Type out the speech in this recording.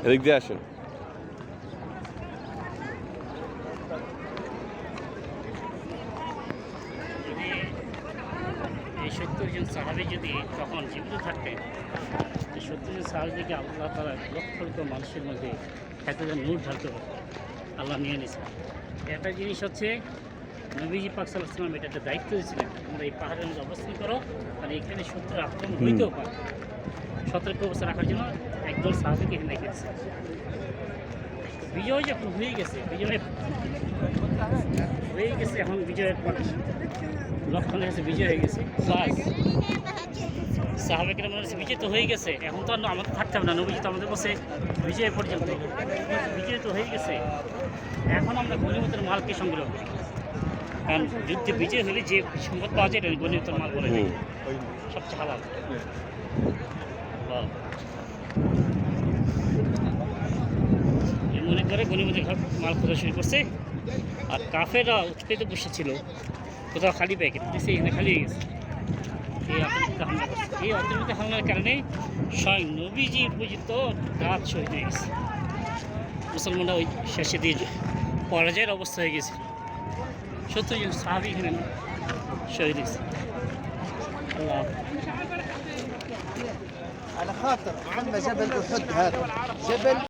এদিক দিয়ে আসেন। এই 70 জন সাহাবী যদি তখন জীবিত থাকতেন, 70 জন সাহাবীকে আল্লাহ তাআলা লক্ষ লক্ষ মানুষের মধ্যে এতজন নূর ঢালতে পারত, আল্লাহ নিয়ে নিয়েছেন। একটা জিনিস হচ্ছে নবীজি পাক সাল্লাল্লাহু আলাইহি ওয়াসাল্লাম এটা একটা দায়িত্ব দিয়েছিলেন, তোমরা এই পাহাড়ের মধ্যে অবস্থান করো, আর এখানে শত্রুর আক্রমণ হইতেও পারে, সতর্ক অবস্থা রাখার জন্য একদল সাহাবীকে এখানে রেখেছে। বিজয় যখন হয়ে গেছে, এখন বিজয়ের পর লক্ষণ হয়েছে, বিজয় হয়ে গেছে, সাহাবায়ে মনে হচ্ছে বিজয় তো হয়ে গেছে, এখন তো আমাদের থাকতে হবে না, নবীজি তো আমাদের বসে বিজয় পর্যন্ত, বিজয় তো হয়ে গেছে, এখন আমরা গনিমতের মালকে সংগ্রহ করি। কারণ যুদ্ধে বিজয় হলে যে সম্পদ পাওয়া যায় এটা গনিমতের মাল বলে সবচেয়ে হালাল। মনে করে গনিমতের মাল খোঁজা শুরু করছে, আর কাফেররা উৎপেতে বসেছিল, কোথাও খালি প্যাকেট দিচ্ছে, এখানে খালি হয়ে গেছে। এই অতর্কিত হামলার কারণে স্বয়ং নবীজি পর্যন্ত রাত শহীদ হয়ে গেছে। মুসলমানরা ওই শেষে দিয়ে পরাজয়ের অবস্থা হয়ে গেছে। 70 জন সাহাবী এখানে শহীদ হয়েছে। আল্লাহ على خاطر عندنا جبل أحد هذا جبل